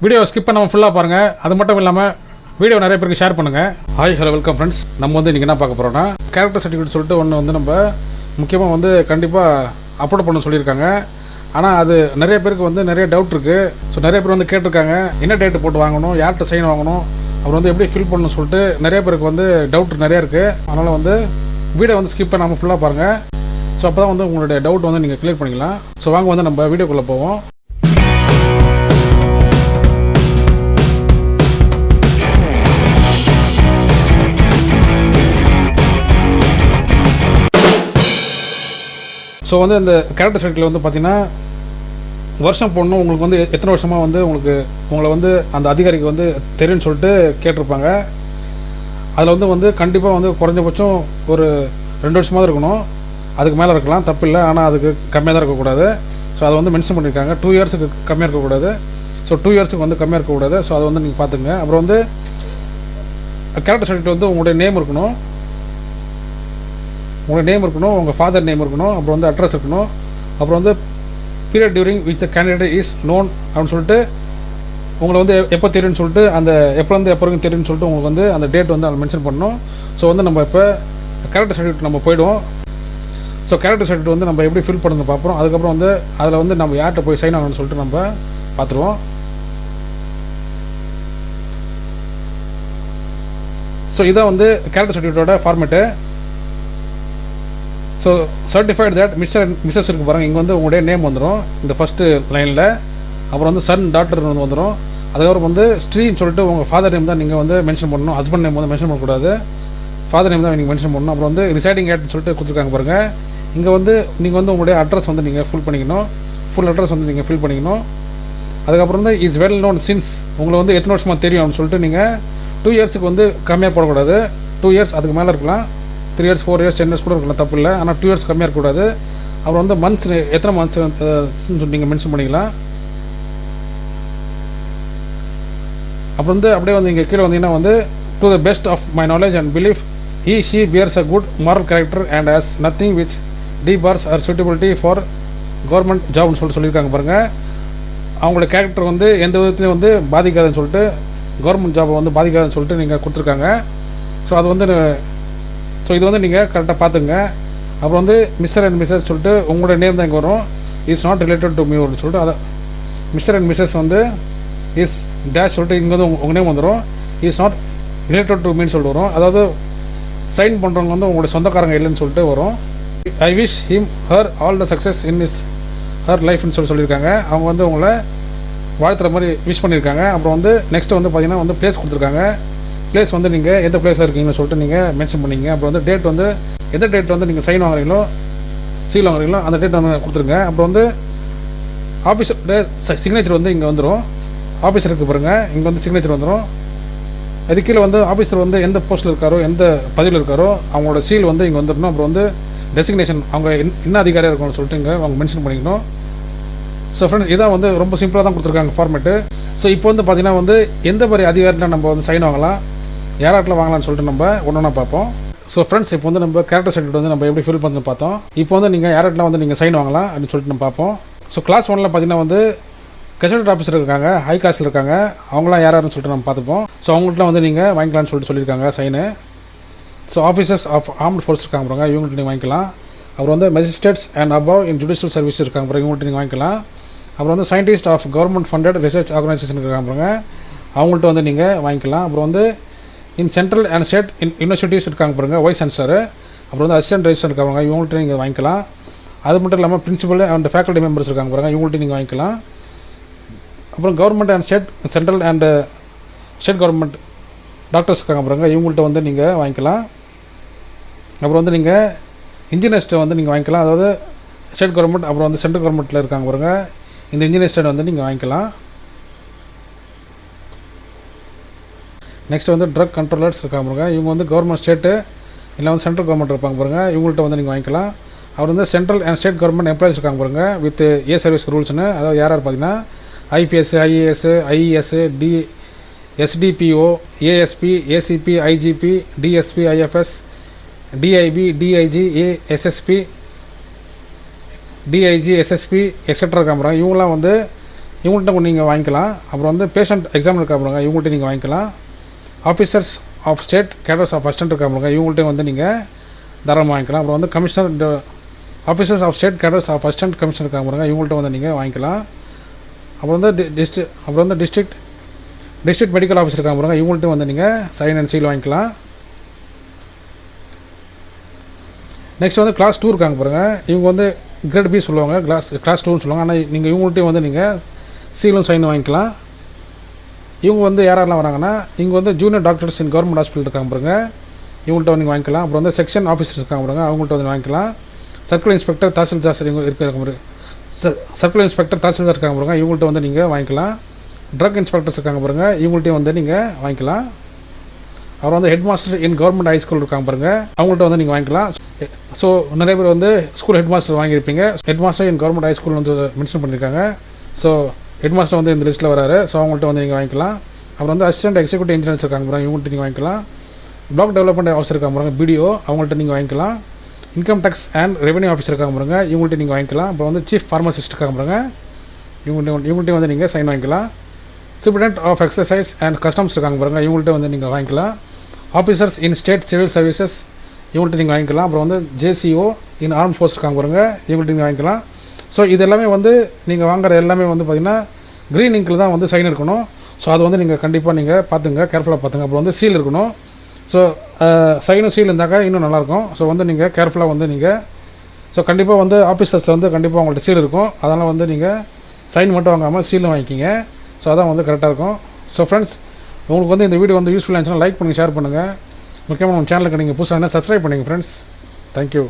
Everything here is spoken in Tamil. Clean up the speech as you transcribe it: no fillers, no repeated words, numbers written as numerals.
வீடியோ ஸ்கிப் பண்ணாமல் ஃபுல்லாக பாருங்கள். அது மட்டும் இல்லாமல் வீடியோ நிறைய பேருக்கு ஷேர் பண்ணுங்கள். Hi hello welcome friends. நம்ம வந்து இன்றைக்கி என்ன பார்க்க போகிறோம்னா கேரக்டர் சர்டிஃபிகேட் சொல்லிட்டு ஒன்று வந்து நம்ம முக்கியமாக வந்து கண்டிப்பாக அப்லோட் பண்ண சொல்லியிருக்காங்க. ஆனால் அது நிறைய பேருக்கு வந்து நிறைய டவுட் இருக்குது. ஸோ நிறைய பேர் வந்து கேட்டிருக்காங்க என்ன டேட்டு போட்டு வாங்கணும், யார்கிட்ட சைன் வாங்கணும், அப்புறம் வந்து எப்படி ஃபில் பண்ணணும்னு சொல்லிட்டு நிறைய பேருக்கு வந்து டவுட் நிறையா இருக்குது. அதனால் வந்து வீடியோ வந்து ஸ்கிப் பண்ணாமல் ஃபுல்லாக பாருங்கள். ஸோ அப்போ தான் வந்து உங்களுடைய டவுட் வந்து நீங்கள் கிளியர் பண்ணிக்கலாம். ஸோ வாங்க வந்து நம்ம வீடியோக்குள்ளே போவோம். ஸோ வந்து இந்த கேரக்டர் சர்டிஃபிகேட்டில் வந்து பார்த்திங்கன்னா வருஷம் போடணும். உங்களுக்கு வந்து எத்தனை வருஷமாக வந்து உங்களை வந்து அந்த அதிகாரிக்கு வந்து தெரியும்னு சொல்லிட்டு கேட்டிருப்பாங்க. அதில் வந்து கண்டிப்பாக வந்து குறைஞ்சபட்சம் ஒரு 2 வருஷமாக தான் இருக்கணும். அதுக்கு மேலே இருக்கலாம், தப்பு இல்லை. ஆனால் அதுக்கு கம்மியாக தான் இருக்கக்கூடாது. ஸோ அதை வந்து மென்ஷன் பண்ணியிருக்காங்க. 2 இயர்ஸுக்கு கம்மியாக இருக்கக்கூடாது. ஸோ 2 இயர்ஸுக்கு வந்து கம்மியாக இருக்கக்கூடாது. ஸோ அதை வந்து நீங்கள் பார்த்துங்க. அப்புறம் வந்து கேரக்டர் சர்டிஃபிகேட் வந்து உங்களுடைய நேம் இருக்கணும். உங்கள் ஃபாதர் நேம் இருக்கணும். அப்புறம் வந்து அட்ரஸ் இருக்கணும். அப்புறம் வந்து period during which the candidate is known அப்படின்னு சொல்லிட்டு உங்களை வந்து எப்போ தெரியும்னு சொல்லிட்டு அந்த எப்போ வரைக்கும் தெரியும்னு சொல்லிட்டு உங்களுக்கு வந்து அந்த டேட் வந்து அதில் மென்ஷன் பண்ணணும். ஸோ வந்து நம்ம இப்போ கேரக்டர் சர்டிஃபிகேட் நம்ம போய்டுவோம். ஸோ கேரக்டர் சர்டிஃபிகேட் வந்து நம்ம எப்படி ஃபில் பண்ணணும் பார்ப்போம். அதுக்கப்புறம் வந்து அதில் வந்து நம்ம யார்கிட்ட போய் சைன் ஆகணும்னு சொல்லிட்டு நம்ம பார்த்துருவோம். ஸோ இதான் வந்து கேரக்டர் சர்டிஃபிகேட்டோட format. So certified that mister and missus இருக்கு பாருங்கள். இங்கே வந்து உங்களுடைய நேம் வந்துடும் இந்த ஃபஸ்ட்டு லைனில். அப்புறம் வந்து சன் டாக்டர் வந்துடும். அதுக்கப்புறம் வந்து ஸ்ட்ரீன்னு சொல்லிட்டு உங்கள் ஃபாதர் நேம் தான் நீங்கள் வந்து மென்ஷன் பண்ணணும். ஹஸ்பண்ட் நேம் வந்து மென்ஷன் பண்ணக்கூடாது. ஃபாதர் நேம் தான் நீங்கள் மென்ஷன் பண்ணணும். அப்புறம் வந்து ரிசைடிங் ஏட்னு சொல்லிட்டு கொடுத்துருக்காங்க பாருங்கள். இங்கே வந்து நீங்கள் வந்து உங்களுடைய அட்ரஸ் வந்து நீங்கள் ஃபில் பண்ணிக்கணும். ஃபுல் அட்ரஸ் வந்து நீங்கள் ஃபில் பண்ணிக்கணும். அதுக்கப்புறம் வந்து இஸ் வெல் நோன் சின்ஸ் உங்களை வந்து எத்தனை வருஷமாக தெரியும் அப்படின்னு சொல்லிட்டு நீங்கள் 2 இயர்ஸுக்கு வந்து கம்மியாக போடக்கூடாது. 2 இயர்ஸ் அதுக்கு மேலே இருக்கலாம். 3 இயர்ஸ் 4 இயர்ஸ் 10 இயர்ஸ் கூட இருக்கலாம், தப்பு இல்லை. ஆனால் 2 இயர்ஸ் கம்மியாக இருக்கக்கூடாது. அப்புறம் வந்து மந்த்ஸ் எத்தனை மந்த்ஸ் நீங்கள் மென்ஷன் பண்ணிக்கலாம். அப்புறம் வந்து அப்படியே வந்து இங்கே கீழே வந்தீங்கன்னா வந்து to the best of my knowledge and belief she bears a good moral character and has nothing which debars her suitability for government ஜாப்னு சொல்லியிருக்காங்க பாருங்கள். அவங்களோட கேரக்டர் வந்து எந்த விதத்துலையும் வந்து பாதிக்காதுன்னு சொல்லிட்டு கவர்மெண்ட் ஜாபை வந்து பாதிக்காதுன்னு சொல்லிட்டு நீங்கள் கொடுத்துருக்காங்க. ஸோ அது வந்து இது வந்து நீங்கள் கரெக்டாக பார்த்துங்க. அப்புறம் வந்து மிஸ்டர் அண்ட் மிஸ்ஸஸ் சொல்லிட்டு உங்களோட நேம் தான் இங்கே வரும். It's not related to me அப்படின்னு சொல்லிட்டு அதை மிஸ்டர் அண்ட் மிஸ்ஸஸ் வந்து இஸ் டேஷ் சொல்லிட்டு இங்கே வந்து உங்கள் நேம் வந்துடும். இஸ் நாட் ரிலேட்டட் டு மீன்னு சொல்லிட்டு வரும். அதாவது சைன் பண்ணுறவங்க வந்து உங்களுடைய சொந்தக்காரங்க இல்லைன்னு சொல்லிட்டு வரும். I wish him her all the success in his her லைஃப்னு சொல்லியிருக்காங்க. அவங்க வந்து உங்களை வாழ்த்துற மாதிரி விஷ் பண்ணியிருக்காங்க. அப்புறம் வந்து நெக்ஸ்ட்டு வந்து பார்த்திங்கன்னா வந்து பிளேஸ் கொடுத்துருக்காங்க. பிளேஸ் வந்து நீங்கள் எந்த பிளேஸில் இருக்கீங்கன்னு சொல்லிட்டு நீங்கள் மென்ஷன் பண்ணிங்க. அப்புறம் வந்து டேட் வந்து எந்த டேட் வந்து நீங்கள் சைன் வாங்குறீங்களோ சீல் வாங்குறீங்களோ அந்த டேட் வந்து கொடுத்துருங்க. அப்புறம் வந்து ஆஃபீஸரோட சிக்னேச்சர் வந்து இங்கே வந்துடும். ஆஃபீஸர் இருக்குது பாருங்கள், இங்கே வந்து சிக்னேச்சர் வந்துடும். அது கீழே வந்து ஆஃபீஸர் வந்து எந்த போஸ்ட்டில் இருக்காரோ எந்த பதவியில் இருக்காரோ அவங்களோட சீல் வந்து இங்கே வந்துடணும். அப்புறம் வந்து டெசிக்னேஷன் அவங்க என்ன அதிகாரியாக இருக்கணும்னு சொல்லிட்டு இங்கே அவங்க மென்ஷன் பண்ணிக்கணும். ஸோ ஃப்ரெண்ட்ஸ் இதான் வந்து ரொம்ப சிம்பிளாக தான் கொடுத்துருக்காங்க ஃபார்மேட்டு. ஸோ இப்போ வந்து பார்த்திங்கன்னா வந்து எந்த மாதிரி அதிகாரியில் நம்ம வந்து சைன் வாங்கலாம், யாராட்டில் வாங்கலாம்னு சொல்லிட்டு நம்ம ஒன்றா பார்ப்போம். ஸோ ஃப்ரெண்ட்ஸ் இப்போ வந்து நம்ம கேரக்டர் சர்டிஃபிகேட் வந்து நம்ம எப்படி ஃபில் பண்ணி பார்த்தோம். இப்போ வந்து நீங்கள் யாராட்டில் வந்து நீங்கள் சைன் வாங்கலாம் அப்படின்னு சொல்லிட்டு நம்ம பார்ப்போம். ஸோ கிளாஸ் 1ல் பார்த்திங்கன்னா வந்து கெசட் ஆஃபீஸர் இருக்காங்க, ஹை கிளாஸில் இருக்காங்க. அவங்களாம் யாருன்னு சொல்லிட்டு நம்ம பார்த்துப்போம். ஸோ அவங்கள்ட்ட வந்து நீங்கள் வாங்கிக்கலாம்னு சொல்லியிருக்காங்க சைனு. So officers of armed force இருக்காங்க பாருங்க, இவங்கள்ட்ட நீங்கள் வாங்கிக்கலாம். அப்புறம் வந்து magistrates and above in judicial service இருக்காங்க பாருங்க, இவங்கள்ட்ட நீங்கள் வாங்கிக்கலாம். அப்புறம் வந்து scientist of government funded research organisation இருக்காங்க பாருங்க, அவங்கள்ட்ட வந்து நீங்கள் வாங்கிக்கலாம். அப்புறம் வந்து in central and state universities இருக்காங்க பாருங்கள், வைஸ் சான்சலர். அப்புறம் வந்து அசிஸ்டன்ட் ரெஜிஸ்டர் இருக்காங்க, இவங்கள்ட்ட நீங்கள் வாங்கிக்கலாம். அது மட்டும் இல்லாமல் பிரின்சிபல் அண்ட் ஃபேக்கல்ட்டி மெம்பர்ஸ் இருக்காங்க பாருங்கள், இவங்கள்ட்ட நீங்கள் வாங்கிக்கலாம். அப்புறம் government and state central and state government doctors இருக்காங்க பாருங்கள், இவங்கள்ட்ட வந்து நீங்கள் வாங்கிக்கலாம். அப்புறம் வந்து நீங்கள் இன்ஜினியர்ஸ்ட்டை வந்து நீங்கள் வாங்கிக்கலாம். அதாவது ஸ்டேட் கவர்மெண்ட் அப்புறம் வந்து சென்ட்ரல் கவர்மெண்ட்டில் இருக்காங்க பாருங்கள், இந்த இன்ஜினியர்ஸ்ட்டை வந்து நீங்கள் வாங்கிக்கலாம். நெக்ஸ்ட் வந்து ட்ரக் கண்ட்ரோலர்ஸ் இருக்காங்க பாருங்க, இவங்க வந்து கவர்மெண்ட் ஸ்டேட்டு இல்லை வந்து சென்ட்ரல் கவர்மெண்ட் இருப்பாங்க பாருங்கள், இவங்கள்ட்ட வந்து நீங்கள் வாங்கிக்கலாம். அவர் வந்து central and state government employees இருக்காங்க பாருங்கள் வித் சர்வீஸ் ரூல்ஸ்னு. அதாவது யார் பார்த்தீங்கன்னா IPS, IAS, IES, SDPO, ASP, ACP, IGP, DSP, IFS, DIP, DIG, ASSP, DIG, SSP etcetera இருக்காங்க. இவங்களாம் வந்து இவங்கள்ட்ட நீங்கள் வாங்கிக்கலாம். அப்புறம் வந்து பேஷண்ட் எக்ஸாம் இருக்கா பாருங்க, இவங்கள்ட்ட நீங்கள் வாங்கிக்கலாம். Officers of state cadres of assistant இருக்கா பாருங்க, இவங்கள்ட்ட வந்து நீங்கள் தாராளமாக வாங்கிக்கலாம். அப்புறம் வந்து commissioner officers of state cadres of assistant commissioner இருக்கா பாருங்க, இவங்கள்ட்ட வந்து நீங்கள் வாங்கிக்கலாம். அப்புறம் வந்து டிஸ்ட்ரிக்ட் மெடிக்கல் ஆஃபீஸர் இருக்காங்க பாருங்க, இவங்கள்ட்ட வந்து நீங்கள் சைன் அண்ட் சீல் வாங்கிக்கலாம். நெக்ஸ்ட் வந்து கிளாஸ் 2 இருக்காங்க பாருங்கள், இவங்க வந்து கிரேட் பி சொல்லுவாங்க, கிளாஸ் 2ன்னு சொல்லுவாங்க. ஆனால் நீங்கள் இவங்கள்ட்டையும் வந்து நீங்கள் சீலும் சைன் வாங்கிக்கலாம். இவங்க வந்து யாரெல்லாம் வராங்கன்னா, இவங்க வந்து ஜூனியர் டாக்டர்ஸ் இன் கவர்மெண்ட் ஹாஸ்பிட்டல் இருக்காங்க பாருங்க, இவங்கள்ட்ட வந்து நீங்கள் வாங்கிக்கலாம். அப்புறம் வந்து செக்ஷன் ஆஃபீஸர்ஸ் இருக்காங்க பாருங்க, அவங்கள்ட்ட வந்து வாங்கிக்கலாம். சர்க்கிள் இன்ஸ்பெக்டர் தாசில்தார் இவங்க இருக்காங்க, சர்க்கிள் இன்ஸ்பெக்டர் தாசில்தார் இருக்காங்க பாருங்க, இவங்கள்ட்ட வந்து நீங்கள் வாங்கிக்கலாம். ட்ரக் இன்ஸ்பெக்டர்ஸ் இருக்காங்க பாருங்க, இவங்கள்ட்டையும் வந்து நீங்கள் வாங்கிக்கலாம். அப்புறம் வந்து head master in government high school இருக்காங்க பாருங்க, அவங்கள்ட்ட வந்து நீங்கள் வாங்கிக்கலாம். ஸோ நிறைய பேர் வந்து ஸ்கூல் ஹெட் மாஸ்டர் வாங்கியிருப்பீங்க. Head master in government high school வந்து மென்ஷன் பண்ணியிருக்காங்க. ஸோ ஹெட் மாஸ்டர் வந்து இந்த லிஸ்ட்டில் வராரு. ஸோ அவங்கள்ட்ட வந்து நீங்கள் வாங்கிக்கலாம். அப்புறம் வந்து அசிஸ்டன்ட் எக்ஸிக்யூட்டிவ் இன்ஜினியர்ஸ் இருக்காங்க பாருங்க, இவங்கள்ட்ட நீங்கள் வாங்கிக்கலாம். பிளாக் டெவலப்மெண்ட் ஆஃபீஸர் இருக்காங்க பாருங்க, பிடிஓ, அவங்கள்ட்ட நீங்கள் வாங்கிக்கலாம். Income tax and revenue officer இருக்காங்க பாருங்க, இவங்கள்ட்ட நீங்கள் வாங்கிக்கலாம். அப்புறம் வந்து சீஃப் ஃபார்மசிஸ்ட் இருக்காங்க பாருங்க, இவங்கள்ட்ட வந்து நீங்கள் சைன் வாங்கிக்கலாம். Superintendent of excise and customs இருக்காங்க பாருங்க, இவங்கள்ட்ட வந்து நீங்கள் வாங்கிக்கலாம். Officers in state civil services இவங்கள்ட்ட நீங்கள் வாங்கிக்கலாம். அப்புறம் வந்து ஜேசிஓ இன் ஆர்ம் ஃபோர்ஸ் இருக்காங்க பாருங்க, இவங்கள்ட்ட நீங்கள் வாங்கிக்கலாம். ஸோ இது எல்லாமே வந்து நீங்கள் வாங்குற எல்லாமே வந்து பார்த்திங்கன்னா க்ரீன் இங்கில் தான் வந்து சைன் இருக்கணும். ஸோ அது வந்து நீங்கள் கண்டிப்பாக நீங்கள் பார்த்துங்க, கேர்ஃபுல்லாக பார்த்துங்க. அப்புறம் வந்து சீல் இருக்கணும். ஸோ சைனும் சீல் இருந்தாக்கா இன்னும் நல்லாயிருக்கும். ஸோ வந்து நீங்கள் கேர்ஃபுல்லாக வந்து நீங்கள் ஸோ கண்டிப்பாக வந்து ஆஃபீஸர்ஸ் வந்து கண்டிப்பாக உங்கள்கிட்ட சீல் இருக்கும். அதனால் வந்து நீங்கள் சைன் மட்டும் வாங்காமல் சீலும் வாங்கிக்கிங்க. ஸோ அதான் வந்து கரெக்டாக இருக்கும். ஸோ ஃப்ரெண்ட்ஸ், உங்களுக்கு வந்து இந்த வீடியோ வந்து யூஸ்ஃபுல்லாக இருந்துச்சுன்னா லைக் பண்ணுங்கள், ஷேர் பண்ணுங்கள். முக்கியமாக நம்ம சேனலுக்கு நீங்கள் புதுசாக சப்ஸ்கிரைப் பண்ணுங்கள் ஃப்ரெண்ட்ஸ். தேங்க்யூ.